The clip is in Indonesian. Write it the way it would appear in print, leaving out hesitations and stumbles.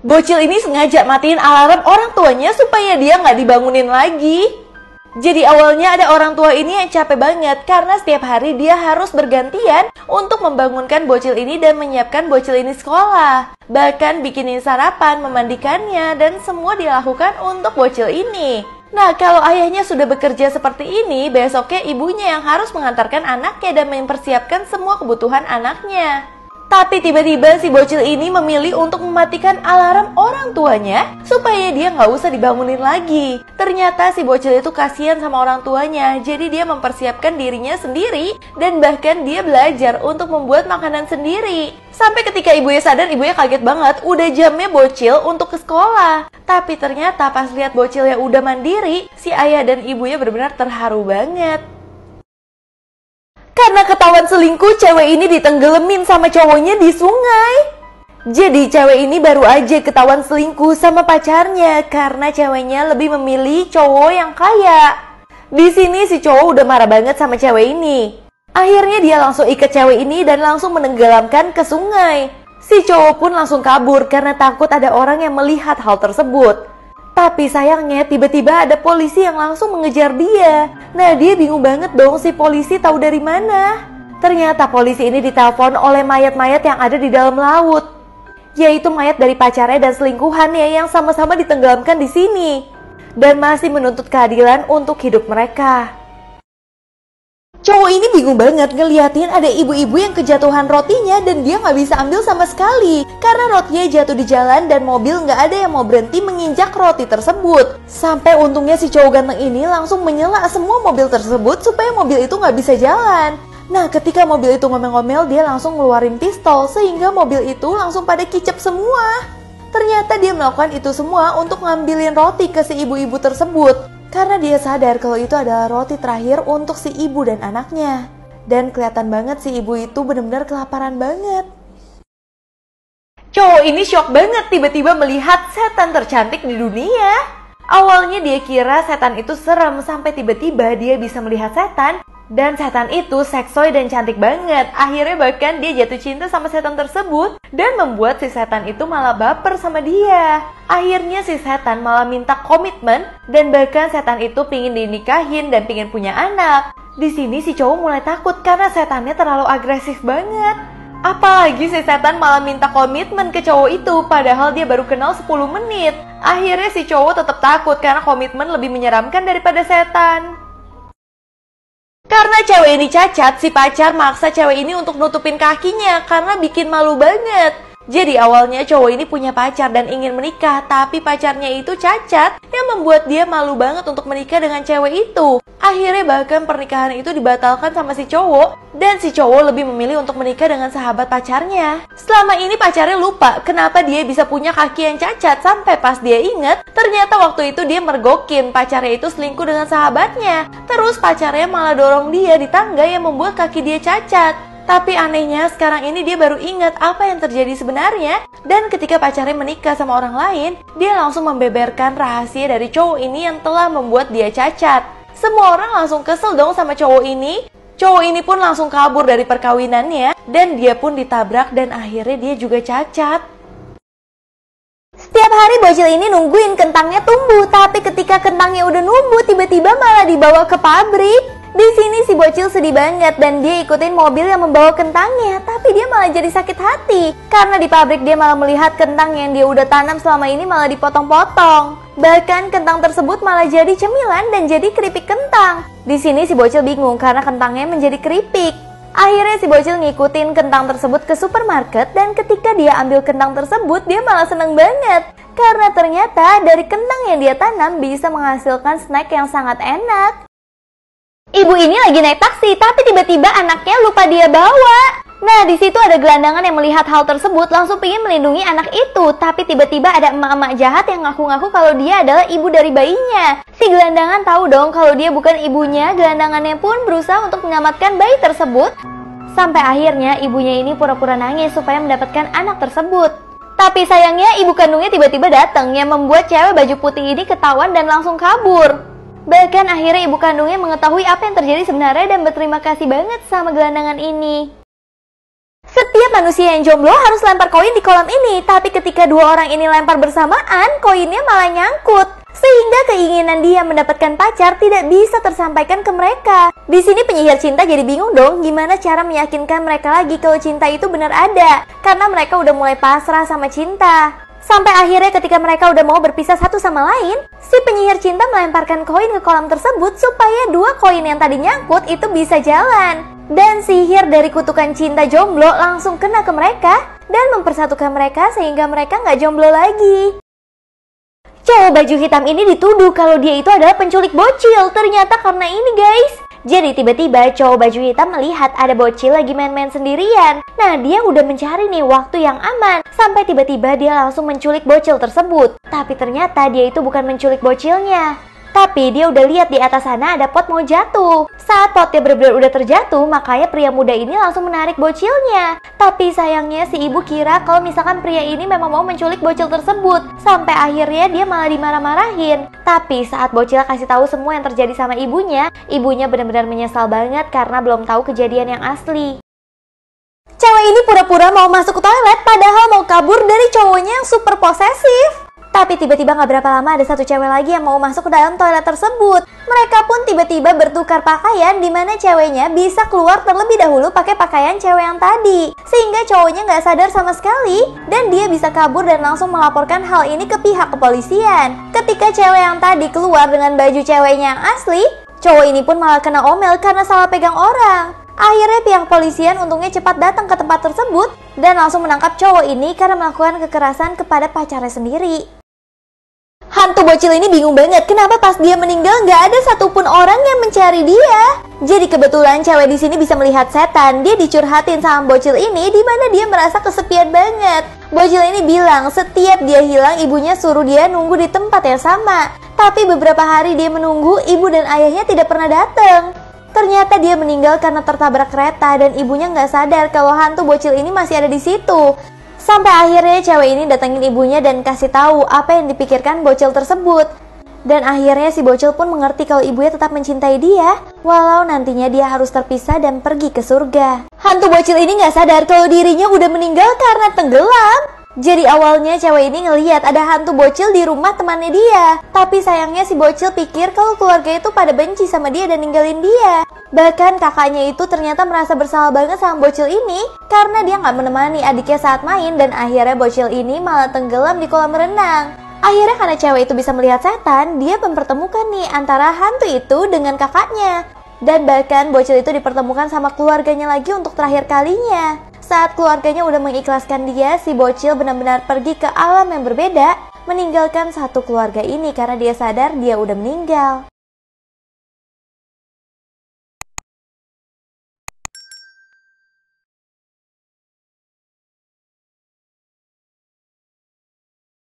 Bocil ini sengaja matiin alarm orang tuanya supaya dia nggak dibangunin lagi. Jadi awalnya ada orang tua ini yang capek banget karena setiap hari dia harus bergantian untuk membangunkan bocil ini dan menyiapkan bocil ini sekolah. Bahkan bikinin sarapan, memandikannya, dan semua dilakukan untuk bocil ini. Nah, kalau ayahnya sudah bekerja seperti ini, besoknya ibunya yang harus mengantarkan anaknya dan mempersiapkan semua kebutuhan anaknya. Tapi tiba-tiba si bocil ini memilih untuk mematikan alarm orang tuanya supaya dia nggak usah dibangunin lagi. Ternyata si bocil itu kasihan sama orang tuanya, jadi dia mempersiapkan dirinya sendiri dan bahkan dia belajar untuk membuat makanan sendiri. Sampai ketika ibunya sadar, ibunya kaget banget, udah jamnya bocil untuk ke sekolah. Tapi ternyata pas lihat bocilnya udah mandiri, si ayah dan ibunya benar-benar terharu banget. Karena ketahuan selingkuh, cewek ini ditenggelamin sama cowoknya di sungai. Jadi cewek ini baru aja ketahuan selingkuh sama pacarnya karena ceweknya lebih memilih cowok yang kaya. Di sini si cowok udah marah banget sama cewek ini. Akhirnya dia langsung ikat cewek ini dan langsung menenggelamkan ke sungai. Si cowok pun langsung kabur karena takut ada orang yang melihat hal tersebut. Tapi sayangnya tiba-tiba ada polisi yang langsung mengejar dia. Nah, dia bingung banget dong, si polisi tahu dari mana. Ternyata polisi ini ditelepon oleh mayat-mayat yang ada di dalam laut, yaitu mayat dari pacarnya dan selingkuhannya yang sama-sama ditenggelamkan di sini dan masih menuntut keadilan untuk hidup mereka. Cowok ini bingung banget ngeliatin ada ibu-ibu yang kejatuhan rotinya dan dia nggak bisa ambil sama sekali karena rotinya jatuh di jalan dan mobil nggak ada yang mau berhenti menginjak roti tersebut. Sampai untungnya si cowok ganteng ini langsung menyela semua mobil tersebut supaya mobil itu nggak bisa jalan. Nah, ketika mobil itu ngomel-ngomel, dia langsung ngeluarin pistol sehingga mobil itu langsung pada kicap semua. Ternyata dia melakukan itu semua untuk ngambilin roti ke si ibu-ibu tersebut. Karena dia sadar kalau itu adalah roti terakhir untuk si ibu dan anaknya. Dan kelihatan banget si ibu itu benar-benar kelaparan banget. Cowok ini shock banget tiba-tiba melihat setan tercantik di dunia. Awalnya dia kira setan itu serem sampai tiba-tiba dia bisa melihat setan. Dan setan itu seksoy dan cantik banget. Akhirnya bahkan dia jatuh cinta sama setan tersebut dan membuat si setan itu malah baper sama dia. Akhirnya si setan malah minta komitmen dan bahkan setan itu pingin dinikahin dan pingin punya anak. Di sini si cowok mulai takut karena setannya terlalu agresif banget. Apalagi si setan malah minta komitmen ke cowok itu padahal dia baru kenal 10 menit. Akhirnya si cowok tetap takut karena komitmen lebih menyeramkan daripada setan. Karena cewek ini cacat, si pacar maksa cewek ini untuk nutupin kakinya karena bikin malu banget. Jadi awalnya cowok ini punya pacar dan ingin menikah, tapi pacarnya itu cacat yang membuat dia malu banget untuk menikah dengan cewek itu. Akhirnya bahkan pernikahan itu dibatalkan sama si cowok, dan si cowok lebih memilih untuk menikah dengan sahabat pacarnya. Selama ini pacarnya lupa kenapa dia bisa punya kaki yang cacat, sampai pas dia inget, ternyata waktu itu dia mergokin pacarnya itu selingkuh dengan sahabatnya. Terus pacarnya malah dorong dia di tangga yang membuat kaki dia cacat. Tapi anehnya sekarang ini dia baru ingat apa yang terjadi sebenarnya. Dan ketika pacarnya menikah sama orang lain, dia langsung membeberkan rahasia dari cowok ini yang telah membuat dia cacat. Semua orang langsung kesel dong sama cowok ini. Cowok ini pun langsung kabur dari perkawinannya dan dia pun ditabrak dan akhirnya dia juga cacat. Setiap hari bocil ini nungguin kentangnya tumbuh, tapi ketika kentangnya udah numbuh tiba-tiba malah dibawa ke pabrik. Di sini si bocil sedih banget dan dia ikutin mobil yang membawa kentangnya, tapi dia malah jadi sakit hati karena di pabrik dia malah melihat kentang yang dia udah tanam selama ini malah dipotong-potong. Bahkan kentang tersebut malah jadi cemilan dan jadi keripik kentang. Di sini si bocil bingung karena kentangnya menjadi keripik. Akhirnya si bocil ngikutin kentang tersebut ke supermarket dan ketika dia ambil kentang tersebut dia malah seneng banget karena ternyata dari kentang yang dia tanam bisa menghasilkan snack yang sangat enak. Ibu ini lagi naik taksi, tapi tiba-tiba anaknya lupa dia bawa. Nah, di situ ada gelandangan yang melihat hal tersebut, langsung ingin melindungi anak itu. Tapi tiba-tiba ada emak-emak jahat yang ngaku-ngaku kalau dia adalah ibu dari bayinya. Si gelandangan tahu dong kalau dia bukan ibunya, gelandangannya pun berusaha untuk menyelamatkan bayi tersebut. Sampai akhirnya ibunya ini pura-pura nangis supaya mendapatkan anak tersebut. Tapi sayangnya ibu kandungnya tiba-tiba datang yang membuat cewek baju putih ini ketahuan dan langsung kabur. Bahkan akhirnya ibu kandungnya mengetahui apa yang terjadi sebenarnya dan berterima kasih banget sama gelandangan ini. Setiap manusia yang jomblo harus lempar koin di kolam ini, tapi ketika dua orang ini lempar bersamaan, koinnya malah nyangkut. Sehingga keinginan dia mendapatkan pacar tidak bisa tersampaikan ke mereka. Di sini penyihir cinta jadi bingung dong gimana cara meyakinkan mereka lagi kalau cinta itu benar ada. Karena mereka udah mulai pasrah sama cinta. Sampai akhirnya ketika mereka udah mau berpisah satu sama lain, si penyihir cinta melemparkan koin ke kolam tersebut supaya dua koin yang tadi nyangkut itu bisa jalan. Dan sihir dari kutukan cinta jomblo langsung kena ke mereka dan mempersatukan mereka sehingga mereka nggak jomblo lagi. Cowok baju hitam ini dituduh kalau dia itu adalah penculik bocil. Ternyata karena ini guys. Jadi tiba-tiba cowok baju hitam melihat ada bocil lagi main-main sendirian. Nah dia udah mencari nih waktu yang aman. Sampai tiba-tiba dia langsung menculik bocil tersebut. Tapi ternyata dia itu bukan menculik bocilnya. Tapi dia udah lihat di atas sana ada pot mau jatuh. Saat potnya benar-benar udah terjatuh, makanya pria muda ini langsung menarik bocilnya. Tapi sayangnya si ibu kira kalau misalkan pria ini memang mau menculik bocil tersebut. Sampai akhirnya dia malah dimarah-marahin. Tapi saat bocil kasih tahu semua yang terjadi sama ibunya benar-benar menyesal banget karena belum tahu kejadian yang asli. Cewek ini pura-pura mau masuk ke toilet padahal mau kabur dari cowoknya yang super posesif. Tapi tiba-tiba gak berapa lama ada satu cewek lagi yang mau masuk ke dalam toilet tersebut. Mereka pun tiba-tiba bertukar pakaian di mana ceweknya bisa keluar terlebih dahulu pakai pakaian cewek yang tadi. Sehingga cowoknya gak sadar sama sekali dan dia bisa kabur dan langsung melaporkan hal ini ke pihak kepolisian. Ketika cewek yang tadi keluar dengan baju ceweknya yang asli, cowok ini pun malah kena omel karena salah pegang orang. Akhirnya pihak kepolisian untungnya cepat datang ke tempat tersebut dan langsung menangkap cowok ini karena melakukan kekerasan kepada pacarnya sendiri. Hantu bocil ini bingung banget kenapa pas dia meninggal nggak ada satupun orang yang mencari dia. Jadi kebetulan cewek di sini bisa melihat setan. Dia dicurhatin sama bocil ini di mana dia merasa kesepian banget. Bocil ini bilang setiap dia hilang ibunya suruh dia nunggu di tempat yang sama. Tapi beberapa hari dia menunggu ibu dan ayahnya tidak pernah datang. Ternyata dia meninggal karena tertabrak kereta dan ibunya nggak sadar kalau hantu bocil ini masih ada di situ. Sampai akhirnya cewek ini datangin ibunya dan kasih tahu apa yang dipikirkan bocil tersebut. Dan akhirnya si bocil pun mengerti kalau ibunya tetap mencintai dia, walau nantinya dia harus terpisah dan pergi ke surga. Hantu bocil ini nggak sadar kalau dirinya udah meninggal karena tenggelam. Jadi awalnya cewek ini ngelihat ada hantu bocil di rumah temannya dia. Tapi sayangnya si bocil pikir kalau keluarga itu pada benci sama dia dan ninggalin dia. Bahkan kakaknya itu ternyata merasa bersalah banget sama bocil ini karena dia nggak menemani adiknya saat main dan akhirnya bocil ini malah tenggelam di kolam renang. Akhirnya karena cewek itu bisa melihat setan, dia mempertemukan nih antara hantu itu dengan kakaknya. Dan bahkan bocil itu dipertemukan sama keluarganya lagi untuk terakhir kalinya. Saat keluarganya udah mengikhlaskan dia, si bocil benar-benar pergi ke alam yang berbeda, meninggalkan satu keluarga ini karena dia sadar dia udah meninggal.